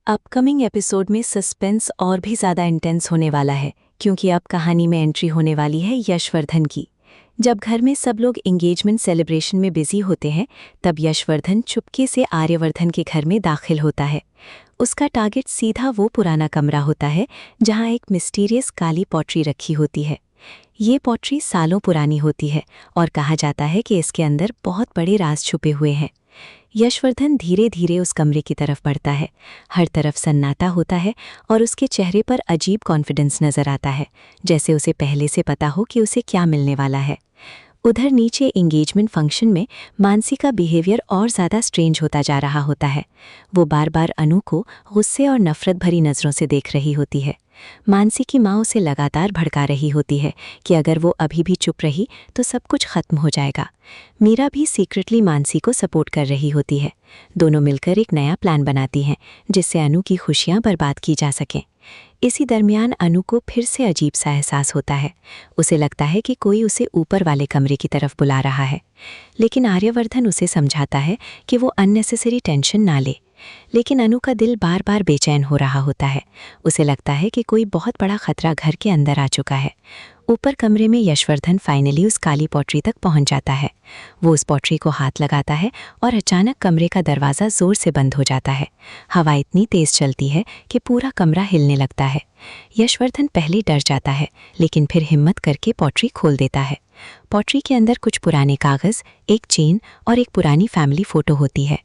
Upcoming episode में suspense और भी ज़्यादा इंटेंस होने वाला है क्योंकि अब कहानी में एंट्री होने वाली है यशवर्धन की। जब घर में सब लोग एंगेजमेंट सेलिब्रेशन में बिजी होते हैं तब यशवर्धन चुपके से आर्यवर्धन के घर में दाखिल होता है। उसका टारगेट सीधा वो पुराना कमरा होता है जहाँ एक मिस्टीरियस काली पॉटरी रखी होती है। ये पॉटरी सालों पुरानी होती है और कहा जाता है कि इसके अंदर बहुत बड़े राज छुपे हुए हैं। यशवर्धन धीरे धीरे उस कमरे की तरफ बढ़ता है। हर तरफ सन्नाटा होता है और उसके चेहरे पर अजीब कॉन्फिडेंस नजर आता है, जैसे उसे पहले से पता हो कि उसे क्या मिलने वाला है। उधर नीचे एंगेजमेंट फंक्शन में मानसी का बिहेवियर और ज़्यादा स्ट्रेंज होता जा रहा होता है। वो बार बार अनु को गुस्से और नफरत भरी नज़रों से देख रही होती है। मानसी की माँ उसे लगातार भड़का रही होती है कि अगर वो अभी भी चुप रही तो सब कुछ खत्म हो जाएगा। मीरा भी सीक्रेटली मानसी को सपोर्ट कर रही होती है। दोनों मिलकर एक नया प्लान बनाती हैं जिससे अनु की खुशियाँ बर्बाद की जा सकें। इसी दरमियान अनु को फिर से अजीब सा एहसास होता है। उसे लगता है कि कोई उसे ऊपर वाले कमरे की तरफ बुला रहा है, लेकिन आर्यवर्धन उसे समझाता है कि वो अननेसेसरी टेंशन ना ले। लेकिन अनु का दिल बार बार बेचैन हो रहा होता है। उसे लगता है कि कोई बहुत बड़ा खतरा घर के अंदर आ चुका है। ऊपर कमरे में यशवर्धन फाइनली उस काली पॉटरी तक पहुंच जाता है। वो उस पॉटरी को हाथ लगाता है और अचानक कमरे का दरवाज़ा ज़ोर से बंद हो जाता है। हवा इतनी तेज़ चलती है कि पूरा कमरा हिलने लगता है। यशवर्धन पहले डर जाता है, लेकिन फिर हिम्मत करके पॉटरी खोल देता है। पॉटरी के अंदर कुछ पुराने कागज़, एक चेन और एक पुरानी फैमिली फ़ोटो होती है।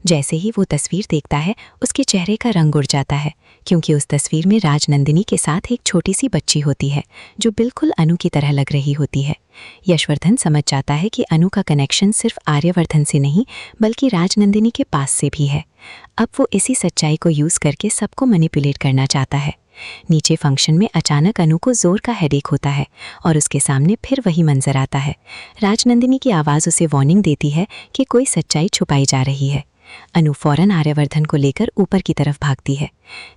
जैसे ही वो तस्वीर देखता है उसके चेहरे का रंग उड़ जाता है, क्योंकि उस तस्वीर में राजनंदिनी के साथ एक छोटी सी बच्ची होती है जो बिल्कुल अनु की तरह लग रही होती है। यशवर्धन समझ जाता है कि अनु का कनेक्शन सिर्फ आर्यवर्धन से नहीं बल्कि राजनंदिनी के पास से भी है। अब वो इसी सच्चाई को यूज़ करके सबको मैनिपुलेट करना चाहता है। नीचे फंक्शन में अचानक अनु को जोर का हेडेक होता है और उसके सामने फिर वही मंजर आता है। राजनंदिनी की आवाज़ उसे वार्निंग देती है कि कोई सच्चाई छुपाई जा रही है। अनु फौरन आर्यवर्धन को लेकर ऊपर की तरफ भागती है।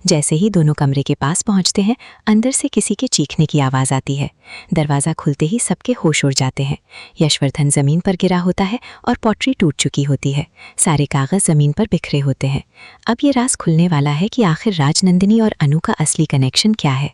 जैसे ही दोनों कमरे के पास पहुंचते हैं, अंदर से किसी के चीखने की आवाज़ आती है। दरवाज़ा खुलते ही सबके होश उड़ जाते हैं। यशवर्धन ज़मीन पर गिरा होता है और पॉटरी टूट चुकी होती है। सारे कागज़ ज़मीन पर बिखरे होते हैं। अब ये राज खुलने वाला है कि आखिर राजनंदिनी और अनु का असली कनेक्शन क्या है।